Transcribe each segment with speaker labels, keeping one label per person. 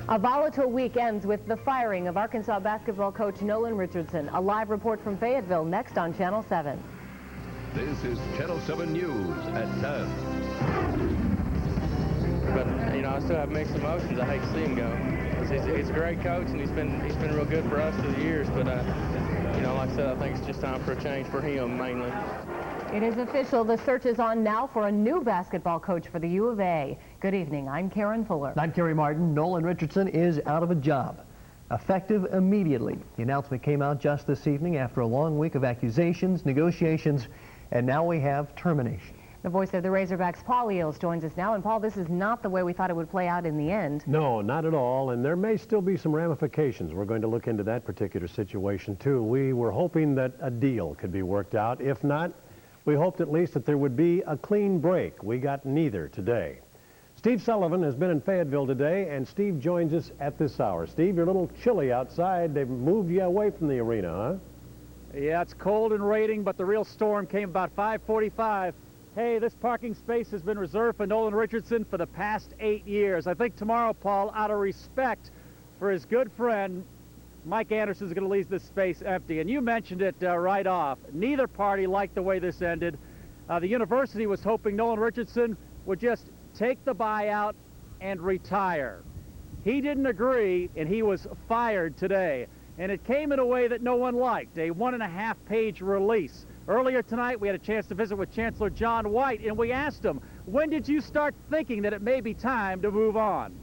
Speaker 1: A volatile week ends with the firing of Arkansas basketball coach Nolan Richardson. A live report from Fayetteville next on Channel 7.
Speaker 2: This is Channel 7 News at 10.
Speaker 3: But I still have mixed emotions. I hate to see him go. He's a great coach, and he's been real good for us through the years. But like I said, I think it's just time for a change for him mainly.
Speaker 1: It is official. The search is on now for a new basketball coach for the U of A. Good evening. I'm Karen Fuller.
Speaker 4: I'm Kerry Martin. Nolan Richardson is out of a job, effective immediately. The announcement came out just this evening after a long week of accusations, negotiations, and now we have termination.
Speaker 1: The voice of the Razorbacks, Paul Eels, joins us now. And Paul, this is not the way we thought it would play out in the end.
Speaker 5: No, not at all. And there may still be some ramifications. We're going to look into that particular situation, too. We were hoping that a deal could be worked out. If not, we hoped at least that there would be a clean break. We got neither today. Steve Sullivan has been in Fayetteville today, and Steve joins us at this hour. Steve, you're a little chilly outside. They've moved you away from the arena, huh?
Speaker 6: Yeah, it's cold and raining, but the real storm came about 5:45. Hey, this parking space has been reserved for Nolan Richardson for the past 8 years. I think tomorrow, Paul, out of respect for his good friend, Mike Anderson is going to leave this space empty. And you mentioned it right off. Neither party liked the way this ended. The university was hoping Nolan Richardson would just take the buyout and retire. He didn't agree, and he was fired today. And it came in a way that no one liked, a 1.5-page release. Earlier tonight, we had a chance to visit with Chancellor John White, and we asked him, when did you start thinking that it may be time to move on?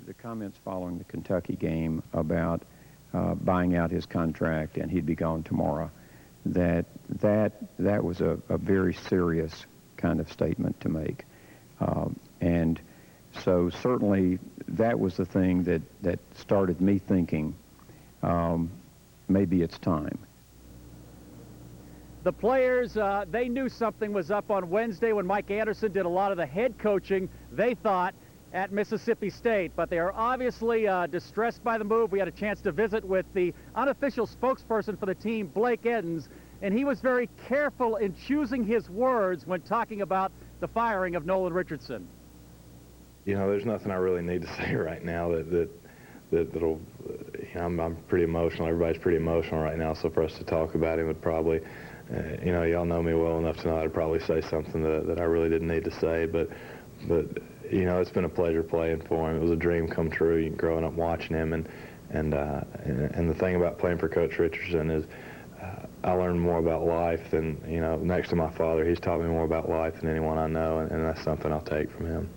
Speaker 7: The comments following the Kentucky game about buying out his contract and he'd be gone tomorrow, that was a very serious kind of statement to make. And so certainly that was the thing that started me thinking maybe it's time.
Speaker 6: The players, they knew something was up on Wednesday when Mike Anderson did a lot of the head coaching, they thought, at Mississippi State, but they are obviously distressed by the move. We had a chance to visit with the unofficial spokesperson for the team, Blake Edens, and he was very careful in choosing his words when talking about the firing of Nolan Richardson.
Speaker 8: There's nothing I really need to say right now that'll, I'm pretty emotional. Everybody's pretty emotional right now, so for us to talk about him would probably, y'all know me well enough to know I'd probably say something that I really didn't need to say, but it's been a pleasure playing for him. It was a dream come true growing up watching him, and the thing about playing for Coach Richardson is I learned more about life than, next to my father, he's taught me more about life than anyone I know, and that's something I'll take from him.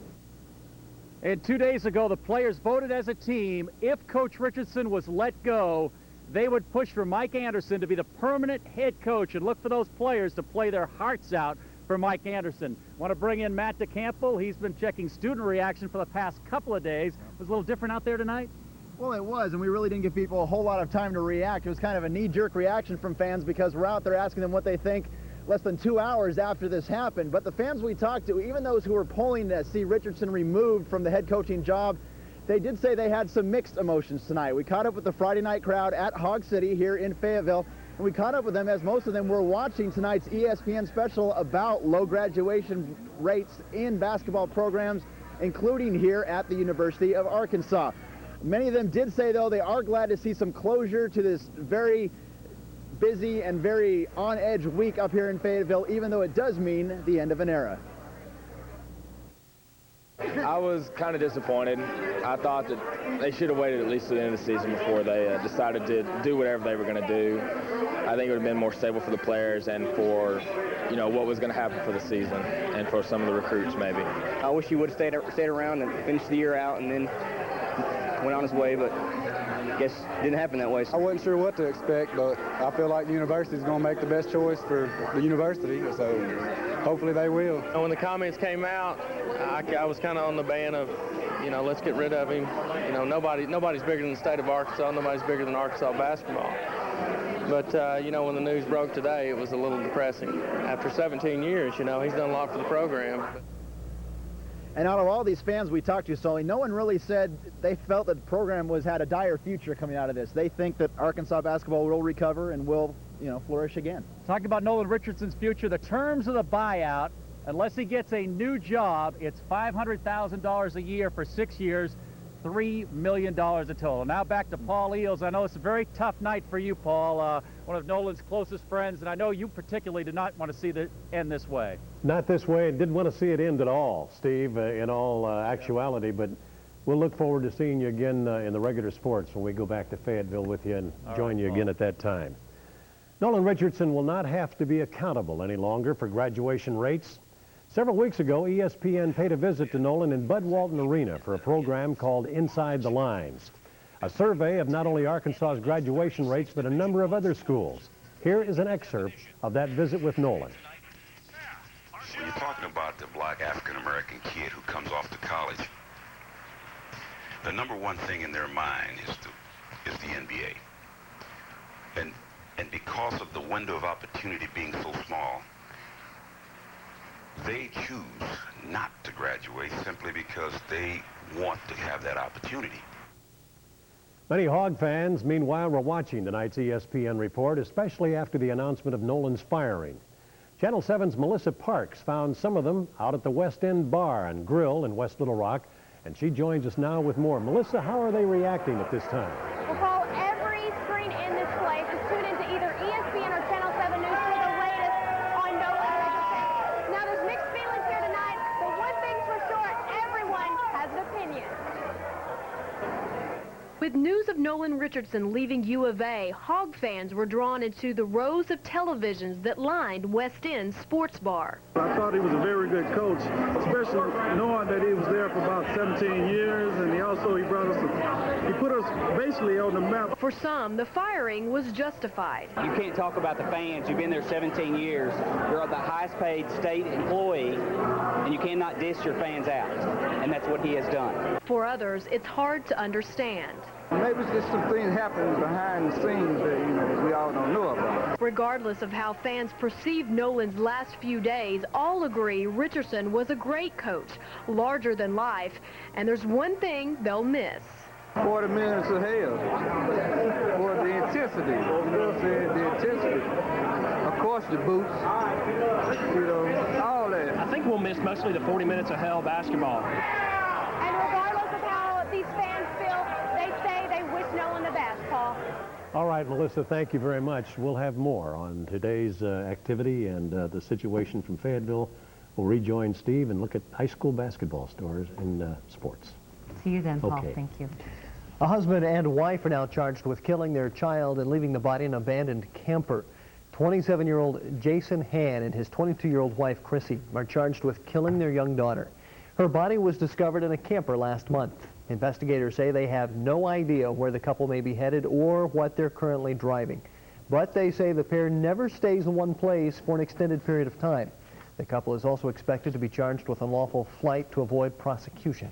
Speaker 6: And 2 days ago, the players voted as a team, if Coach Richardson was let go, they would push for Mike Anderson to be the permanent head coach and look for those players to play their hearts out for Mike Anderson. Want to bring in Matt DeCampo. He's been checking student reaction for the past couple of days. It was a little different out there tonight?
Speaker 9: Well, it was, and we really didn't give people a whole lot of time to react. It was kind of a knee-jerk reaction from fans because we're out there asking them what they think less than 2 hours after this happened. But the fans we talked to, even those who were polling to see Richardson removed from the head coaching job, they did say they had some mixed emotions tonight. We caught up with the Friday night crowd at Hog City here in Fayetteville, and we caught up with them as most of them were watching tonight's ESPN special about low graduation rates in basketball programs, including here at the University of Arkansas. Many of them did say, though, they are glad to see some closure to this very busy and very on-edge week up here in Fayetteville, even though it does mean the end of an era.
Speaker 10: I was kind of disappointed. I thought that they should have waited at least to the end of the season before they decided to do whatever they were going to do. I think it would have been more stable for the players and for, what was going to happen for the season and for some of the recruits maybe.
Speaker 11: I wish he would have stayed around and finished the year out and then went on his way, but I guess it didn't happen that way.
Speaker 12: I wasn't sure what to expect, but I feel like the university is going to make the best choice for the university, so hopefully they will.
Speaker 3: When the comments came out, I was kind of on the band of, let's get rid of him. Nobody's bigger than the state of Arkansas. Nobody's bigger than Arkansas basketball. But, when the news broke today, it was a little depressing. After 17 years, he's done a lot for the program.
Speaker 9: And out of all these fans we talked to, Sully, no one really said they felt that the program had a dire future coming out of this. They think that Arkansas basketball will recover and will, flourish again.
Speaker 6: Talking about Nolan Richardson's future, the terms of the buyout Unless he gets a new job, it's $500,000 a year for 6 years, $3 million a total. Now back to Paul Eels. I know it's a very tough night for you, Paul, one of Nolan's closest friends, and I know you particularly did not want to see it end this way.
Speaker 5: Not this way, and didn't want to see it end at all, Steve, in all actuality, but we'll look forward to seeing you again in the regular sports when we go back to Fayetteville with you and join you again at that time. Nolan Richardson will not have to be accountable any longer for graduation rates. Several weeks ago, ESPN paid a visit to Nolan in Bud Walton Arena for a program called Inside the Lines, a survey of not only Arkansas's graduation rates, but a number of other schools. Here is an excerpt of that visit with Nolan.
Speaker 13: When you're talking about the black African-American kid who comes off to college, the number one thing in their mind is the NBA. And because of the window of opportunity being so small, they choose not to graduate simply because they want to have that opportunity.
Speaker 5: Many Hog fans, meanwhile, were watching tonight's ESPN report, especially after the announcement of Nolan's firing. Channel 7's Melissa Parks found some of them out at the West End Bar and Grill in West Little Rock, and she joins us now with more. Melissa, how are they reacting at this time?
Speaker 14: Well, Paul, every screen in this place is tuned into either ESPN or Channel 7 News for the latest on Nolan Richardson. Now, there's mixed feelings here tonight, but one thing's for sure, everyone has an opinion.
Speaker 1: With news of Nolan Richardson leaving U of A, Hog fans were drawn into the rows of televisions that lined West End Sports Bar.
Speaker 15: I thought he was a very good coach, especially knowing that he was there for about 17 years, and he put us basically on the map.
Speaker 1: For some, the firing was justified.
Speaker 11: You can't talk about the fans. You've been there 17 years. You're the highest paid state employee, and you cannot diss your fans out, and that's what he has done.
Speaker 1: For others, it's hard to understand.
Speaker 12: Maybe it's just some things happening behind the scenes that, we all don't know about.
Speaker 1: Regardless of how fans perceived Nolan's last few days, all agree Richardson was a great coach, larger than life, and there's one thing they'll miss.
Speaker 12: 40 minutes of hell for the intensity, you know what I'm saying, the intensity. Of course, the boots, all that.
Speaker 16: I think we'll miss mostly the 40 minutes of hell basketball.
Speaker 14: And regardless of how these fans feel, they say they wish Nolan the best, Paul.
Speaker 5: All right, Melissa, thank you very much. We'll have more on today's activity and the situation from Fayetteville. We'll rejoin Steve and look at high school basketball stars in sports.
Speaker 1: See you then, Paul.
Speaker 4: Okay.
Speaker 1: Thank you.
Speaker 4: A husband and wife are now charged with killing their child and leaving the body in an abandoned camper. 27-year-old Jason Han and his 22-year-old wife, Chrissy, are charged with killing their young daughter. Her body was discovered in a camper last month. Investigators say they have no idea where the couple may be headed or what they're currently driving. But they say the pair never stays in one place for an extended period of time. The couple is also expected to be charged with unlawful flight to avoid prosecution.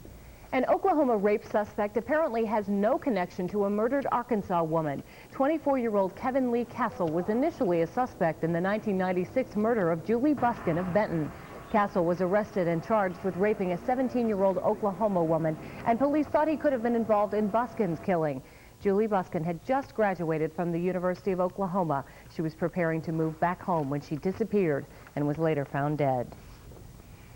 Speaker 1: An Oklahoma rape suspect apparently has no connection to a murdered Arkansas woman. 24-year-old Kevin Lee Castle was initially a suspect in the 1996 murder of Julie Buskin of Benton. Castle was arrested and charged with raping a 17-year-old Oklahoma woman, and police thought he could have been involved in Buskin's killing. Julie Buskin had just graduated from the University of Oklahoma. She was preparing to move back home when she disappeared and was later found dead.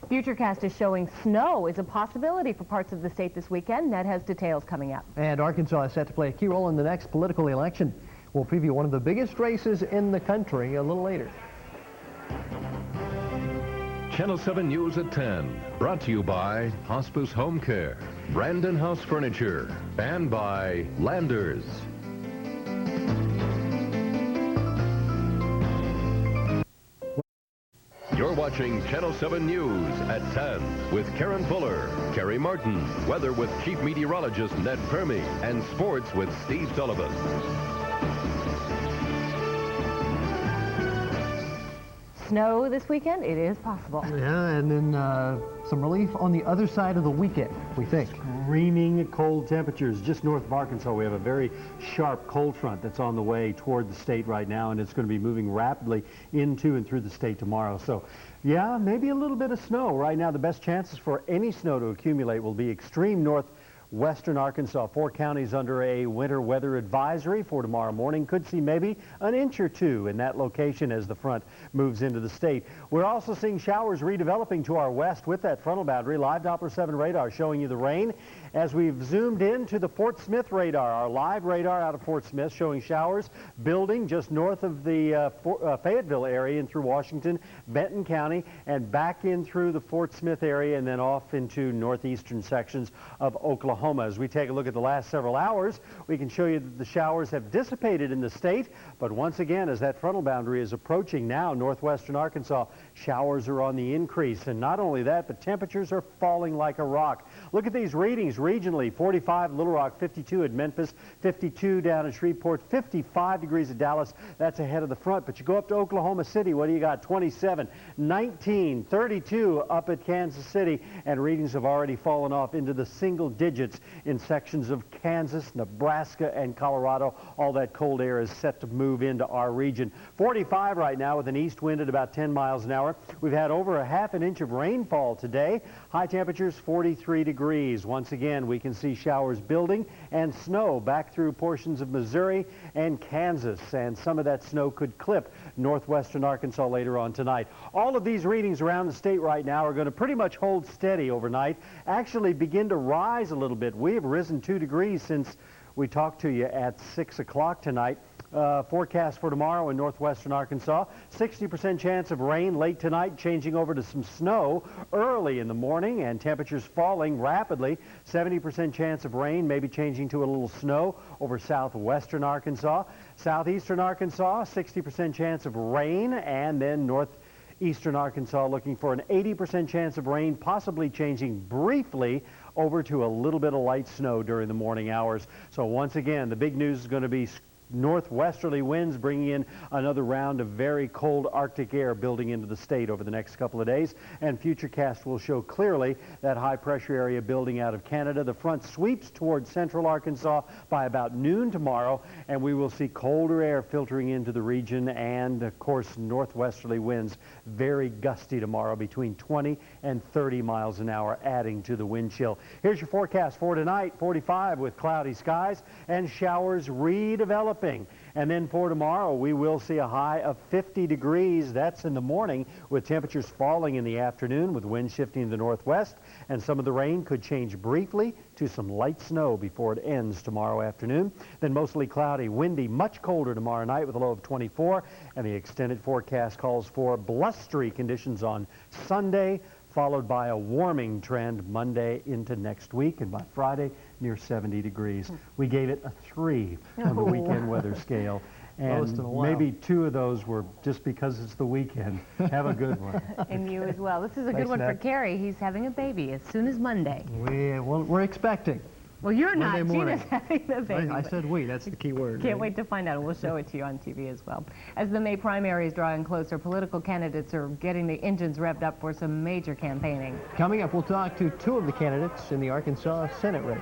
Speaker 1: Futurecast is showing snow is a possibility for parts of the state this weekend. Ned has details coming up.
Speaker 4: And Arkansas is set to play a key role in the next political election. We'll preview one of the biggest races in the country a little later.
Speaker 2: Channel 7 News at 10, brought to you by Hospice Home Care, Brandon House Furniture, and by Landers. You're watching Channel 7 News at 10 with Karen Fuller, Kerry Martin, weather with Chief Meteorologist Ned Fermi, and sports with Steve Sullivan.
Speaker 1: Snow this weekend? It is possible.
Speaker 4: Yeah, and then some relief on the other side of the weekend, we think.
Speaker 5: Screaming cold temperatures just north of Arkansas. We have a very sharp cold front that's on the way toward the state right now, and it's going to be moving rapidly into and through the state tomorrow. So, yeah, maybe a little bit of snow. Right now, the best chances for any snow to accumulate will be extreme north western Arkansas. 4 counties under a winter weather advisory for tomorrow morning. Could see maybe an inch or two in that location as the front moves into the state. We're also seeing showers redeveloping to our west with that frontal boundary. Live Doppler 7 radar showing you the rain. As we've zoomed into the Fort Smith radar, our live radar out of Fort Smith showing showers building just north of the Fayetteville area and through Washington, Benton County, and back in through the Fort Smith area and then off into northeastern sections of Oklahoma. As we take a look at the last several hours, we can show you that the showers have dissipated in the state, but once again, as that frontal boundary is approaching now northwestern Arkansas, showers are on the increase. And not only that, but temperatures are falling like a rock. Look at these readings regionally. 45 Little Rock, 52 at Memphis, 52 down at Shreveport, 55 degrees at Dallas. That's ahead of the front. But you go up to Oklahoma City, what do you got? 27, 19, 32 up at Kansas City, and readings have already fallen off into the single digits in sections of Kansas, Nebraska, and Colorado. All that cold air is set to move into our region. 45 right now with an east wind at about 10 miles an hour. We've had over a half an inch of rainfall today. High temperatures 43 degrees. Once again, we can see showers building and snow back through portions of Missouri and Kansas, and some of that snow could clip northwestern Arkansas later on tonight. All of these readings around the state right now are going to pretty much hold steady overnight, actually begin to rise a little bit. We have risen 2 degrees since we talked to you at 6 o'clock tonight. Forecast for tomorrow in northwestern Arkansas, 60% chance of rain late tonight, changing over to some snow early in the morning, and temperatures falling rapidly. 70% chance of rain, maybe changing to a little snow over southwestern Arkansas. Southeastern Arkansas, 60% chance of rain, and then northeastern Arkansas looking for an 80% chance of rain, possibly changing briefly over to a little bit of light snow during the morning hours. So once again, the big news is going to be northwesterly winds bringing in another round of very cold Arctic air building into the state over the next couple of days, and Futurecast will show clearly that high pressure area building out of Canada. The front sweeps towards central Arkansas by about noon tomorrow, and we will see colder air filtering into the region, and of course northwesterly winds very gusty tomorrow between 20 and 30 miles an hour, adding to the wind chill. Here's your forecast for tonight. 45 with cloudy skies and showers redeveloping. And then for tomorrow, we will see a high of 50 degrees. That's in the morning, with temperatures falling in the afternoon, with winds shifting to the northwest, and some of the rain could change briefly to some light snow before it ends tomorrow afternoon. Then mostly cloudy, windy, much colder tomorrow night with a low of 24, and the extended forecast calls for blustery conditions on Sunday, followed by a warming trend Monday into next week, and by Friday, near 70 degrees. We gave it a 3 on the weekend weather scale, and maybe 2 of those were just because it's the weekend. Have a good one.
Speaker 1: And you as well. This is a good one for Carrie. He's having a baby as soon as Monday.
Speaker 4: We're expecting.
Speaker 1: Well, you're not.
Speaker 4: Monday morning.
Speaker 1: Gina's having the baby.
Speaker 4: I said we. That's the key word.
Speaker 1: Can't wait to find out. We'll show it to you on TV as well. As the May primaries drawing closer, political candidates are getting the engines revved up for some major campaigning.
Speaker 4: Coming up, we'll talk to 2 of the candidates in the Arkansas Senate race.